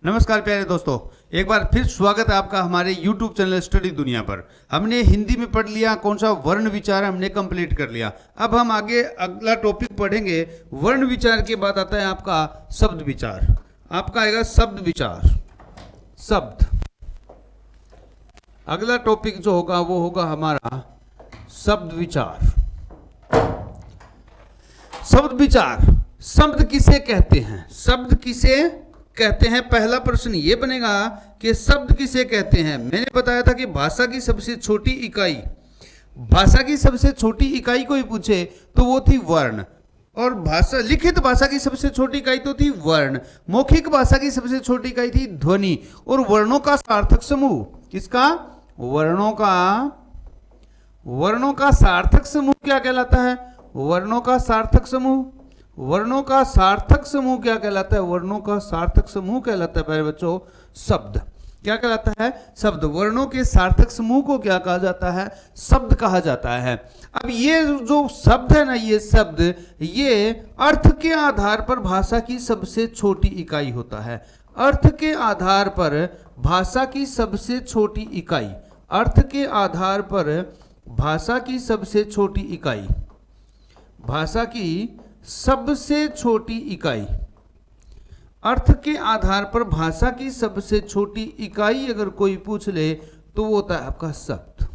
नमस्कार प्यारे दोस्तों, एक बार फिर स्वागत है आपका हमारे YouTube चैनल स्टडी दुनिया पर। हमने हिंदी में पढ़ लिया, कौन सा वर्ण विचार हमने कंप्लीट कर लिया। अब हम आगे अगला टॉपिक पढ़ेंगे। वर्ण विचार के बाद आता है आपका शब्द विचार। आपका आएगा शब्द विचार, शब्द। अगला टॉपिक जो होगा वो होगा हमारा शब्द विचार। शब्द विचार, शब्द किसे कहते हैं? शब्द किसे कहते हैं? पहला प्रश्न ये बनेगा कि शब्द किसे कहते हैं। मैंने बताया था कि भाषा की सबसे छोटी इकाई, भाषा की सबसे छोटी इकाई कोई पूछे तो वो थी वर्ण। और भाषा, लिखित भाषा की सबसे छोटी इकाई तो थी वर्ण। मौखिक भाषा की सबसे छोटी इकाई थी ध्वनि। और वर्णों का सार्थक समूह, किसका? वर्णों का सार्थक समूह क्या कहलाता है? वर्णों का सार्थक समूह, वर्णों का सार्थक समूह क्या कहलाता है? वर्णों का सार्थक समूह कहलाता है प्यारे बच्चों शब्द। क्या कहलाता है? शब्द। वर्णों के सार्थक समूह को क्या कहा जाता है? शब्द कहा जाता है। अब ये जो शब्द है ना, ये शब्द, ये अर्थ के आधार पर भाषा की सबसे छोटी इकाई होता है। अर्थ के आधार पर भाषा की सबसे छोटी इकाई, अर्थ के आधार पर भाषा की सबसे छोटी इकाई, भाषा की सबसे छोटी इकाई, अर्थ के आधार पर भाषा की सबसे छोटी इकाई अगर कोई पूछ ले तो वो होता है आपका शब्द।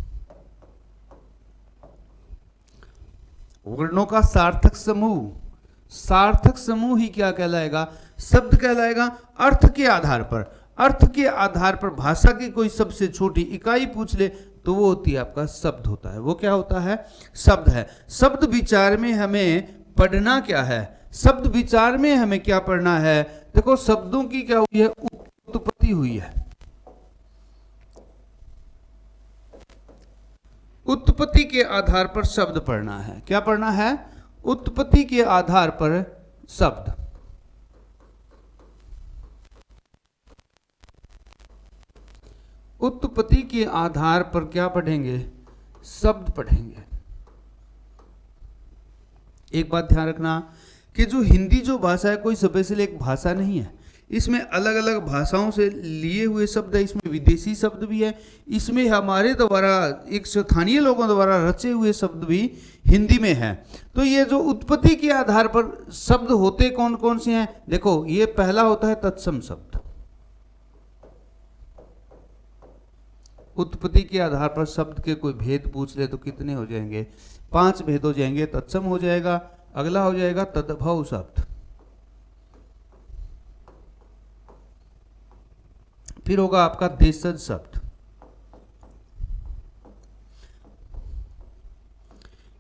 वर्णों का सार्थक समूह, सार्थक समूह ही क्या कहलाएगा? शब्द कहलाएगा। अर्थ के आधार पर, अर्थ के आधार पर भाषा की कोई सबसे छोटी इकाई पूछ ले तो वो होती है आपका शब्द होता है। वो क्या होता है? शब्द है। शब्द विचार में हमें पढ़ना क्या है? शब्द विचार में हमें क्या पढ़ना है? देखो, शब्दों की क्या हुई है? उत्पत्ति हुई है। उत्पत्ति के आधार पर शब्द पढ़ना है। क्या पढ़ना है? उत्पत्ति के आधार पर शब्द। उत्पत्ति के आधार पर क्या पढ़ेंगे? शब्द पढ़ेंगे। एक बात ध्यान रखना कि जो हिंदी जो भाषा है कोई स्पेशल एक भाषा नहीं है। इसमें अलग अलग भाषाओं से लिए हुए शब्द है, इसमें विदेशी शब्द भी है, इसमें हमारे द्वारा एक स्थानीय लोगों द्वारा रचे हुए शब्द भी हिंदी में है। तो ये जो उत्पत्ति के आधार पर शब्द होते कौन कौन से हैं? देखो, ये पहला होता है तत्सम शब्द। उत्पत्ति के आधार पर शब्द के कोई भेद पूछ ले तो कितने हो जाएंगे? 5 भेद हो जाएंगे। तत्सम हो जाएगा, अगला हो जाएगा तद्भव शब्द, फिर होगा आपका देशज शब्द,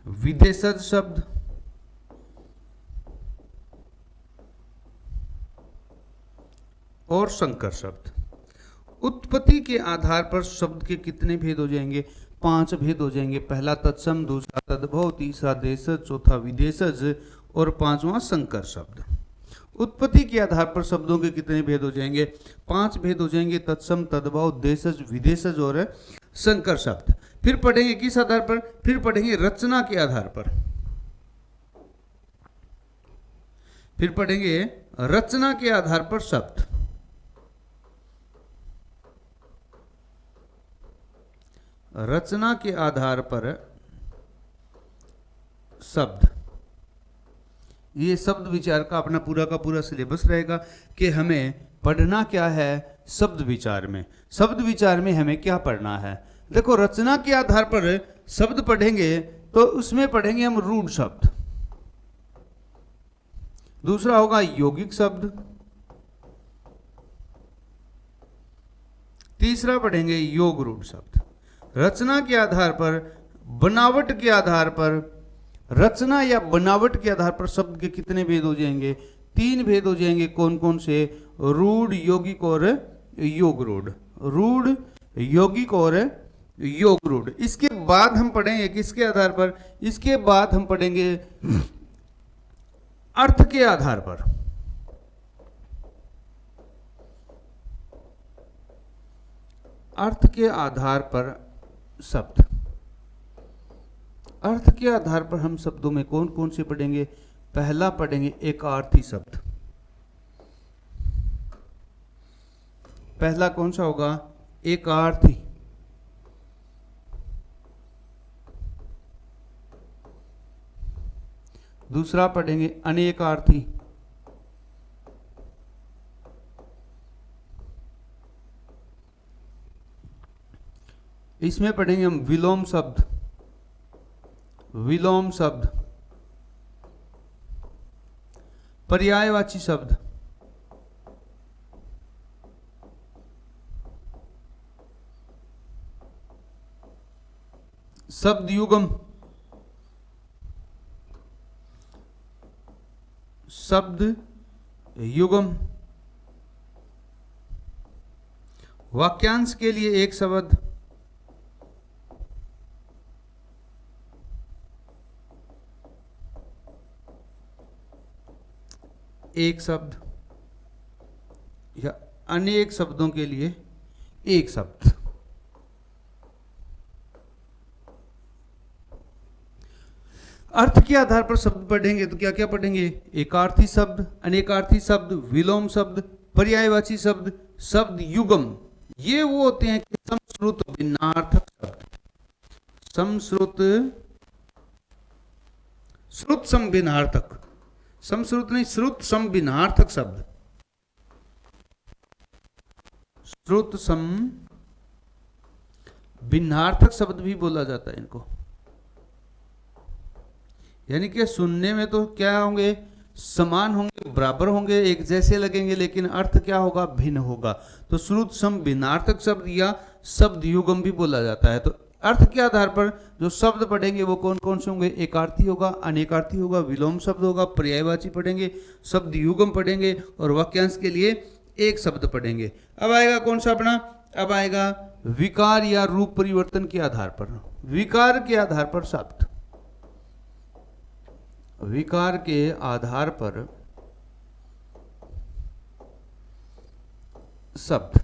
विदेशज शब्द, और संकर शब्द। उत्पत्ति के आधार पर शब्द के कितने भेद हो जाएंगे? 5 भेद हो जाएंगे। पहला तत्सम, दूसरा तद्भव, तीसरा देशज, चौथा विदेशज और 5वां संकर शब्द। उत्पत्ति के आधार पर शब्दों के कितने भेद हो जाएंगे? 5 भेद हो जाएंगे। तत्सम, तद्भव, देशज, विदेशज और संकर शब्द। फिर पढ़ेंगे किस आधार पर? फिर पढ़ेंगे रचना के आधार पर। फिर पढ़ेंगे रचना के आधार पर शब्द। रचना के आधार पर शब्द। ये शब्द विचार का अपना पूरा का पूरा सिलेबस रहेगा कि हमें पढ़ना क्या है शब्द विचार में। शब्द विचार में हमें क्या पढ़ना है? देखो, रचना के आधार पर शब्द पढ़ेंगे तो उसमें पढ़ेंगे हम रूढ़ शब्द, दूसरा होगा यौगिक शब्द, तीसरा पढ़ेंगे योग रूढ़ शब्द। रचना के आधार पर, बनावट के आधार पर, रचना या बनावट के आधार पर शब्द के कितने भेद हो जाएंगे? 3 भेद हो जाएंगे। कौन कौन से? रूढ़, यौगिक और योग रूढ़। रूढ़, यौगिक और योग रूढ़। इसके बाद हम पढ़ेंगे किसके आधार पर? इसके बाद हम पढ़ेंगे अर्थ के आधार पर। अर्थ के आधार पर शब्द। अर्थ के आधार पर हम शब्दों में कौन कौन से पढ़ेंगे? पहला पढ़ेंगे एकार्थी शब्द। पहला कौन सा होगा? एकार्थी। दूसरा पढ़ेंगे अनेकार्थी। इसमें पढ़ेंगे हम विलोम शब्द। विलोम शब्द, पर्यायवाची शब्द, शब्द युगम, शब्द युगम, वाक्यांश के लिए एक शब्द, एक शब्द या अनेक शब्दों के लिए एक शब्द। अर्थ के आधार पर शब्द पढ़ेंगे तो क्या क्या पढ़ेंगे? एकार्थी शब्द, अनेकार्थी शब्द, विलोम शब्द, पर्यायवाची शब्द, शब्द युगम। ये वो होते हैं कि समश्रुत भिन्नार्थक शब्द। समश्रुत, श्रुत सम भिन्नार्थक, समश्रुत नहीं, श्रुत सम भिन्नार्थक शब्द। श्रुत सम भिन्नार्थक शब्द भी बोला जाता है इनको। यानी कि सुनने में तो क्या होंगे? समान होंगे, बराबर होंगे, एक जैसे लगेंगे, लेकिन अर्थ क्या होगा? भिन्न होगा। तो श्रुत सम भिन्नार्थक शब्द या शब्द युगम भी बोला जाता है। तो अर्थ के आधार पर जो शब्द पढ़ेंगे वो कौन कौन से होंगे? एकार्थी होगा, अनेकार्थी होगा, विलोम शब्द होगा, पर्यायवाची पढ़ेंगे, शब्द युगम पढ़ेंगे और वाक्यांश के लिए एक शब्द पढ़ेंगे। अब आएगा कौन सा अपना? अब आएगा विकार या रूप परिवर्तन के आधार पर। विकार के आधार पर शब्द, विकार के आधार पर शब्द।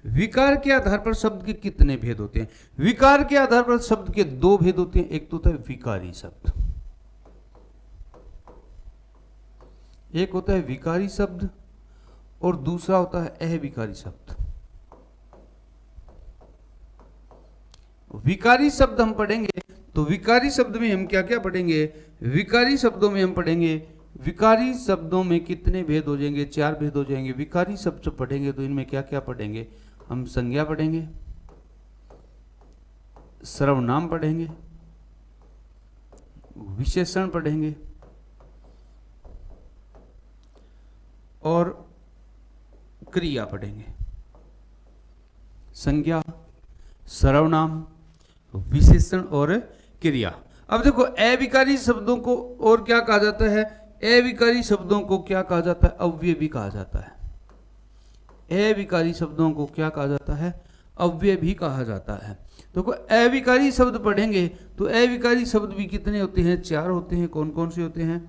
विकार के आधार पर शब्द के कितने भेद होते हैं? विकार के आधार पर शब्द के दो भेद होते हैं। एक तो होता है विकारी शब्द, एक होता है विकारी शब्द और दूसरा होता है अविकारी शब्द। विकारी शब्द हम पढ़ेंगे तो विकारी शब्द में हम क्या क्या पढ़ेंगे? विकारी शब्दों में हम पढ़ेंगे, विकारी शब्दों में कितने भेद हो जाएंगे? 4 भेद हो जाएंगे। विकारी शब्द पढ़ेंगे तो इनमें क्या क्या पढ़ेंगे? हम संज्ञा पढ़ेंगे, सर्वनाम पढ़ेंगे, विशेषण पढ़ेंगे और क्रिया पढ़ेंगे। संज्ञा, सर्वनाम, विशेषण और क्रिया। अब देखो अविकारी शब्दों को और क्या कहा जाता है? अविकारी शब्दों को क्या कहा जाता है? अव्यय भी कहा जाता है। अविकारी शब्दों को क्या कहा जाता है? अव्यय भी कहा जाता है। देखो अविकारी शब्द पढ़ेंगे तो अविकारी शब्द भी कितने होते हैं? 4 होते हैं। कौन कौन से होते हैं?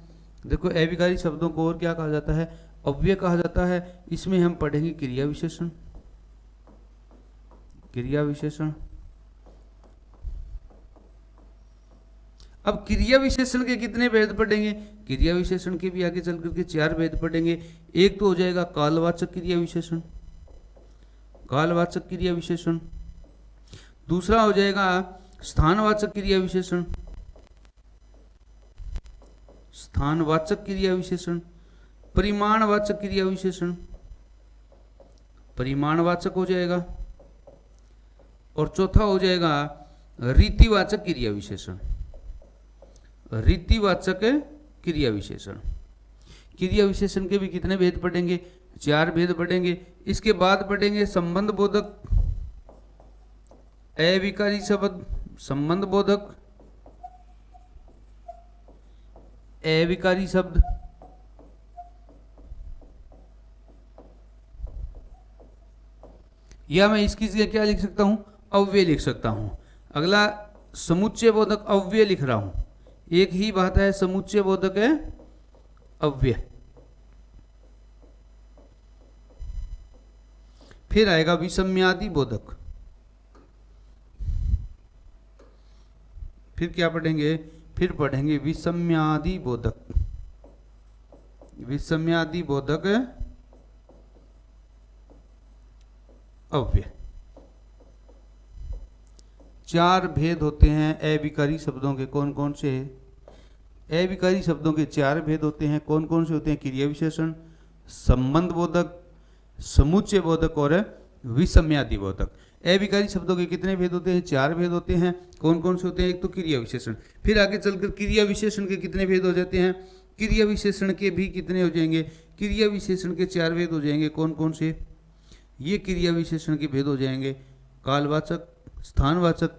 देखो अविकारी शब्दों को और क्या कहा जाता है? अव्यय कहा जाता है। इसमें हम पढ़ेंगे क्रिया विशेषण, क्रिया विशेषण। अब क्रिया विशेषण के कितने भेद पढ़ेंगे? क्रिया विशेषण के भी आगे चल करके 4 भेद पढ़ेंगे। एक तो हो जाएगा कालवाचक क्रिया विशेषण, कालवाचक क्रिया विशेषण। दूसरा हो जाएगा स्थानवाचक क्रिया विशेषण, स्थानवाचक क्रिया विशेषण। परिमाणवाचक क्रिया विशेषण, परिमाणवाचक हो जाएगा। और चौथा हो जाएगा रीतिवाचक क्रिया विशेषण, रीतिवाचक क्रिया विशेषण। क्रिया विशेषण के भी कितने भेद पढ़ेंगे? 4 भेद पढ़ेंगे। इसके बाद पढ़ेंगे संबंध बोधक, अविकारी शब्द, संबंध बोधक, अविकारी शब्द, या मैं इसकी जगह क्या लिख सकता हूं? अव्यय लिख सकता हूं। अगला समुच्चय बोधक अव्यय लिख रहा हूं। एक ही बात है, समुच्चय बोधक है अव्यय। फिर आएगा विषम्यादि बोधक। फिर क्या पढ़ेंगे? फिर पढ़ेंगे विषम्यादि बोधक, विषम्यादि बोधक अव्यय। चार भेद होते हैं अविकारी शब्दों के, कौन कौन से? अविकारी शब्दों के चार भेद होते हैं, कौन कौन से होते हैं? क्रिया विशेषण, संबंध बोधक, समुच्चय बोधक और विषम्यादि बोधक। अविकारी शब्दों के कितने भेद होते हैं? चार भेद होते हैं, कौन कौन से होते हैं? एक तो क्रिया विशेषण, फिर आगे चलकर क्रिया विशेषण के कितने भेद हो जाते हैं? क्रिया विशेषण के भी कितने हो जाएंगे? क्रिया विशेषण के चार भेद हो जाएंगे, कौन कौन से? ये क्रिया विशेषण के भेद हो जाएंगे कालवाचक, स्थानवाचक,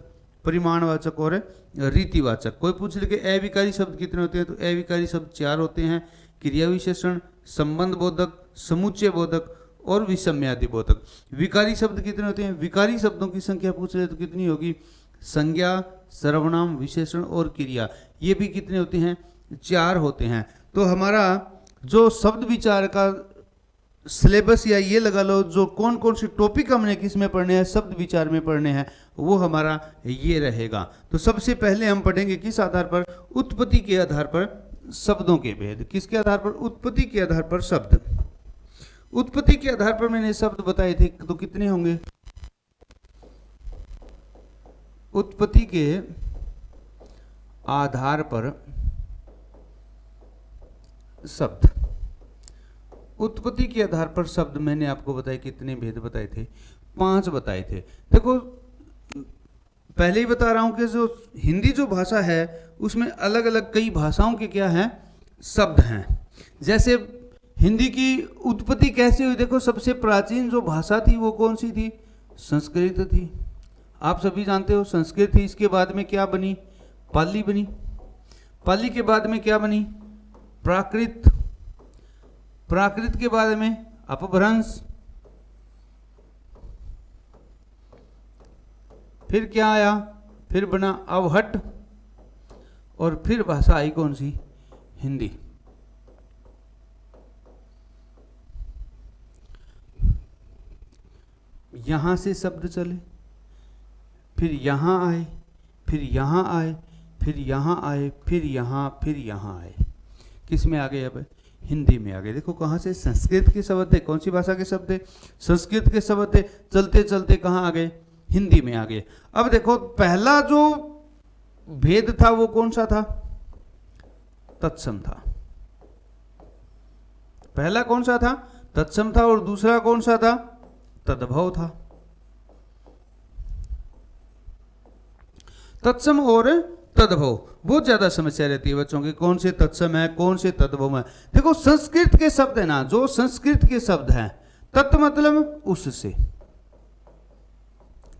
परिमाणवाचक और रीतिवाचक। कोई पूछ ले कि अविकारी शब्द कितने होते हैं, तो अविकारी शब्द चार होते हैं, क्रिया विशेषण, संबंध बोधक, समुच्चय बोधक और विषम्यादि बोधक। विकारी शब्द कितने होते हैं? विकारी शब्दों की संख्या पूछ ले तो कितनी होगी? संज्ञा, सर्वनाम, विशेषण और क्रिया, ये भी कितने होते हैं? चार होते हैं। तो हमारा जो शब्द विचार का सिलेबस या ये लगा लो जो कौन कौन से टॉपिक हमने किस में पढ़ने हैं, शब्द विचार में पढ़ने हैं, वो हमारा ये रहेगा। तो सबसे पहले हम पढ़ेंगे किस आधार पर? उत्पत्ति के आधार पर शब्दों के भेद। किसके आधार पर? उत्पत्ति के आधार पर शब्द। उत्पत्ति के आधार पर मैंने शब्द बताए थे, तो कितने होंगे? उत्पत्ति के आधार पर शब्द। उत्पत्ति के आधार पर शब्द मैंने आपको बताए कितने भेद बताए थे? 5 बताए थे। देखो पहले ही बता रहा हूं कि जो हिंदी जो भाषा है उसमें अलग अलग कई भाषाओं के क्या हैं? शब्द हैं। जैसे हिंदी की उत्पत्ति कैसे हुई? देखो सबसे प्राचीन जो भाषा थी वो कौन सी थी? संस्कृत थी। आप सभी जानते हो संस्कृत थी। इसके बाद में क्या बनी? पाली बनी। पाली के बाद में क्या बनी? प्राकृत। प्राकृत के बाद में अपभ्रंश। फिर क्या आया? फिर बना अवहट। और फिर भाषा आई कौन सी? हिंदी। यहां से शब्द चले, फिर यहां आए, फिर यहां आए, फिर यहां आए, फिर यहां आए। किस में आ गए? अब हिंदी में आ गए। देखो कहां से? संस्कृत के शब्द थे। कौन सी भाषा के शब्द थे? संस्कृत के शब्द थे। चलते चलते कहां आ गए? हिंदी में आ गए। अब देखो पहला जो भेद था वो कौन सा था? तत्सम था। पहला कौन सा था? तत्सम था। और दूसरा कौन सा था? तद्भव था। तत्सम और तद्भव बहुत ज्यादा समस्या रहती है बच्चों की, कौन से तत्सम है कौन से तद्भव है। देखो संस्कृत के शब्द है ना, जो संस्कृत के शब्द हैं, तत् मतलब उससे,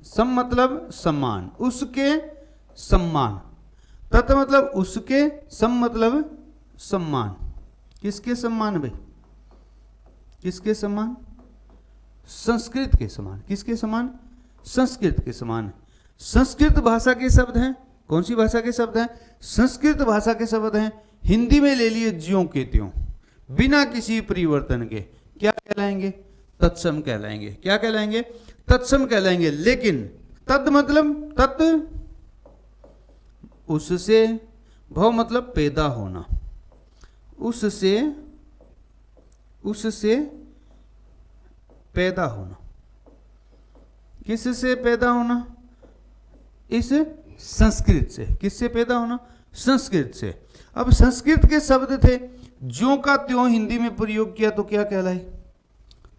सम मतलब सम्मान, उसके सम्मान। तत् मतलब उसके, सम मतलब सम्मान। किसके सम्मान भाई? किसके समान? संस्कृत के समान। किसके समान? संस्कृत के समान। संस्कृत भाषा के शब्द हैं। कौन सी भाषा के शब्द हैं? संस्कृत भाषा के शब्द हैं। हिंदी में ले लिए ज्यों के त्यों, बिना किसी परिवर्तन के। क्या कहलाएंगे? तत्सम कहलाएंगे। क्या कहलाएंगे? तत्सम कहलाएंगे। लेकिन तद मतलब तत्, उससे, भव मतलब पैदा होना, उससे, उससे पैदा होना। किससे पैदा होना? इस संस्कृत से। किससे पैदा होना? संस्कृत से। अब संस्कृत के शब्द थे, ज्यों का त्यों हिंदी में प्रयोग किया तो क्या कहलाए?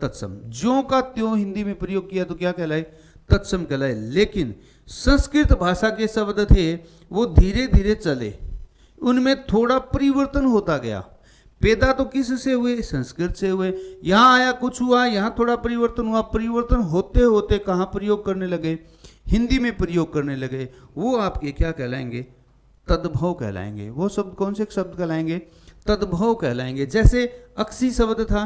तत्सम। ज्यों का त्यों हिंदी में प्रयोग किया तो क्या कहलाए? तत्सम कहलाए। लेकिन संस्कृत भाषा के शब्द थे वो धीरे धीरे चले, उनमें थोड़ा परिवर्तन होता गया। पैदा तो किस से हुए? संस्कृत से हुए। यहां आया कुछ हुआ, यहां थोड़ा परिवर्तन हुआ। परिवर्तन होते होते कहां प्रयोग करने लगे? हिंदी में प्रयोग करने लगे। वो आपके क्या कहलाएंगे? तद्भव कहलाएंगे। वो शब्द कौन से शब्द कहलाएंगे? तद्भव कहलाएंगे। जैसे अक्सी शब्द था,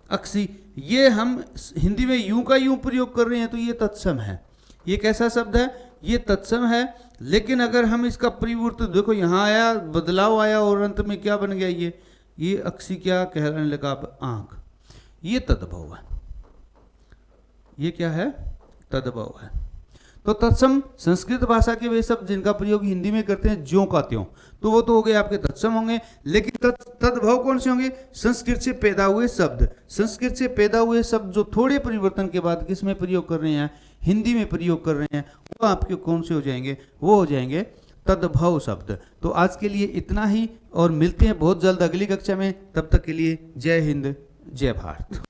अक्सी, ये हम हिंदी में यूं का यूं प्रयोग कर रहे हैं तो ये तत्सम है। ये कैसा शब्द है? ये तत्सम है। लेकिन अगर हम इसका परिवर्तन देखो, यहाँ आया, बदलाव आया और अंत में क्या बन गया? ये अक्सी क्या कहलाने लगा? अब आंख। ये तद्भव है। ये क्या है? तद्भव है। तो तत्सम संस्कृत भाषा के वे शब्द जिनका प्रयोग हिंदी में करते हैं ज्यों का त्यों, तो वो तो हो गए आपके तत्सम होंगे। लेकिन तद्भव कौन से होंगे? संस्कृत से पैदा हुए शब्द। संस्कृत से पैदा हुए शब्द जो थोड़े परिवर्तन के बाद किस में प्रयोग कर रहे हैं? हिंदी में प्रयोग कर रहे हैं, वो आपके कौन से हो जाएंगे? वो हो जाएंगे तद्भव शब्द। तो आज के लिए इतना ही, और मिलते हैं बहुत जल्द अगली कक्षा में। तब तक के लिए जय हिंद, जय भारत।